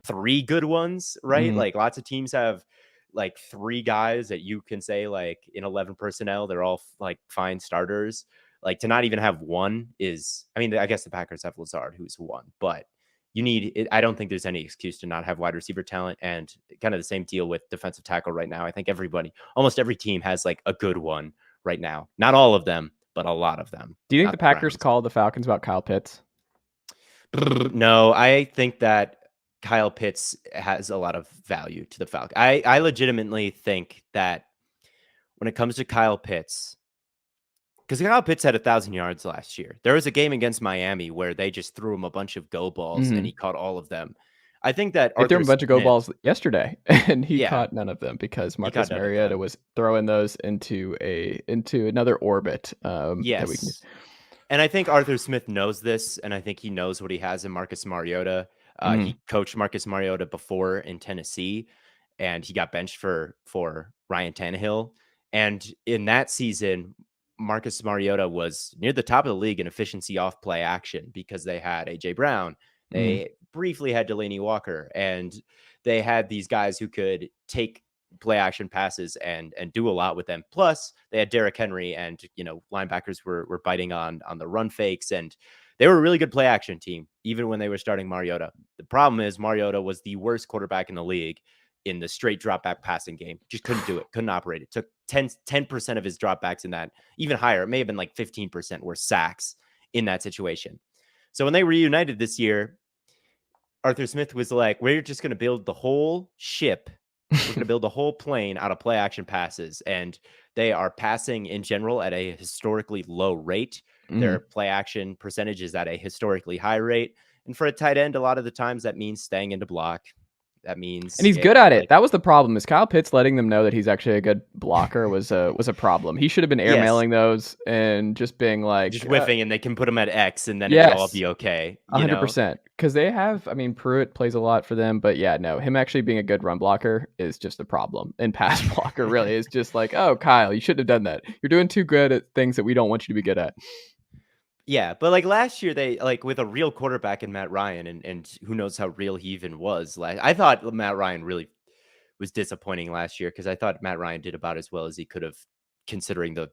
Three good ones, right? Like lots of teams have like three guys that you can say like in 11 personnel, they're all like fine starters. Like to not even have one is, I mean, I guess the Packers have Lazard, who's one, but you need it. I don't think there's any excuse to not have wide receiver talent, and kind of the same deal with defensive tackle right now. I think almost every team has like a good one right now. Not all of them, but a lot of them. Do you think the Packers called the Falcons about Kyle Pitts? No, I think that Kyle Pitts has a lot of value to the Falcons. I legitimately think that when it comes to Kyle Pitts, because Kyle Pitts had 1,000 yards last year. There was a game against Miami where they just threw him a bunch of go balls and he caught all of them. I think that they threw him a bunch of go balls yesterday and he caught none of them because Marcus Mariota was throwing those into another orbit. Yes. And I think Arthur Smith knows this, and I think he knows what he has in Marcus Mariota. He coached Marcus Mariota before in Tennessee, and he got benched for Ryan Tannehill. And in that season, Marcus Mariota was near the top of the league in efficiency off play action because they had A.J. Brown. They briefly had Delaney Walker, and they had these guys who could take play action passes and do a lot with them. Plus, they had Derrick Henry, and linebackers were biting on the run fakes, and they were a really good play action team, even when they were starting Mariota. The problem is Mariota was the worst quarterback in the league in the straight drop back passing game. Just couldn't do it, couldn't operate it. Took 10% of his dropbacks in that, even higher. It may have been like 15% were sacks in that situation. So when they reunited this year, Arthur Smith was like, we're just going to build the whole ship. We're going to build the whole plane out of play action passes. And they are passing in general at a historically low rate. Their play action percentage is at a historically high rate. And for a tight end, a lot of the times that means staying into block. That means, and he's good at it. That was the problem. Is Kyle Pitts letting them know that he's actually a good blocker was a problem. He should have been airmailing those and just being like just whiffing, and they can put him at X, and then it'll all be okay. 100%. Because they have, Pruitt plays a lot for them, but him actually being a good run blocker is just a problem. And pass blocker really is just like, oh, Kyle, you shouldn't have done that. You're doing too good at things that we don't want you to be good at. Yeah, but like last year, they like with a real quarterback in Matt Ryan, and who knows how real he even was. I thought Matt Ryan really was disappointing last year because I thought Matt Ryan did about as well as he could have, considering the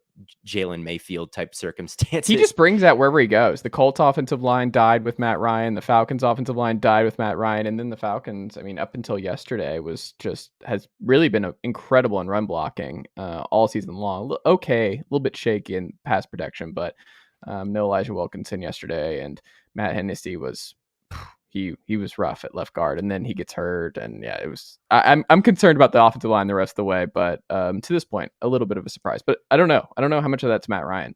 Jalen Mayfield type circumstances. He just brings that wherever he goes. The Colts offensive line died with Matt Ryan. The Falcons offensive line died with Matt Ryan. And then the Falcons, up until yesterday, has really been incredible in run blocking all season long. Okay, a little bit shaky in pass protection, but no Elijah Wilkinson yesterday, and Matt Hennessy was he was rough at left guard, and then he gets hurt, and it was. I'm concerned about the offensive line the rest of the way, but to this point, a little bit of a surprise. But I don't know how much of that's Matt Ryan.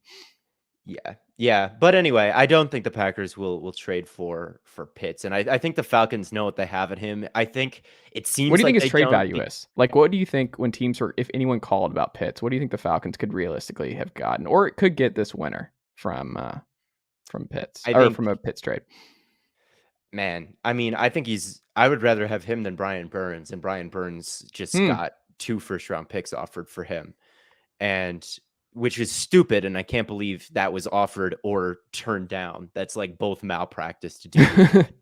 Yeah. But anyway, I don't think the Packers will trade for Pitts, and I think the Falcons know what they have in him. I think it seems. What do you think his trade value is? Like, what do you think when teams if anyone called about Pitts, what do you think the Falcons could realistically have gotten, or it could get this winter from Pitts from a Pitts trade? Man, I think I would rather have him than Brian Burns, and Brian Burns just got 2 first-round picks offered for him, and which is stupid, and I can't believe that was offered or turned down. That's like both malpractice to do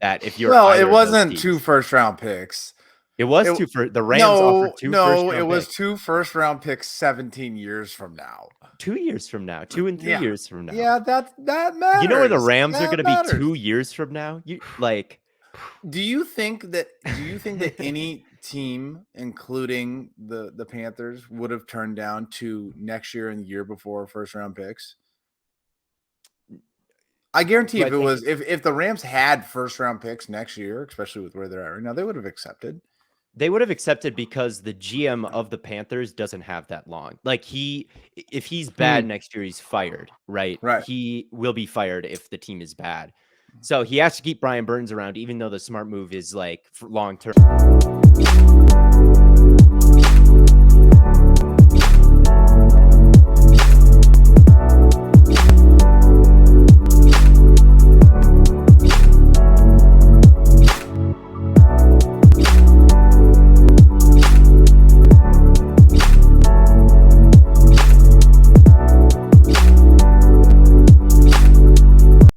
that. If you're it wasn't 2 first-round picks. It was the Rams offered 2 first-round picks. It was 2 first-round picks 17 years from now. 2 years from now. 2 and 3 years from now. Yeah, that matters. You know where the Rams are going to be 2 years from now? Do you think that any team, including the Panthers, would have turned down 2 next year and the year before first-round picks? I guarantee if the Rams had first-round picks next year, especially with where they're at right now, they would have accepted. They would have accepted because the GM of the Panthers doesn't have that long. Like if he's bad next year, he's fired, right? He will be fired if the team is bad. So he has to keep Brian Burns around, even though the smart move is like for long term.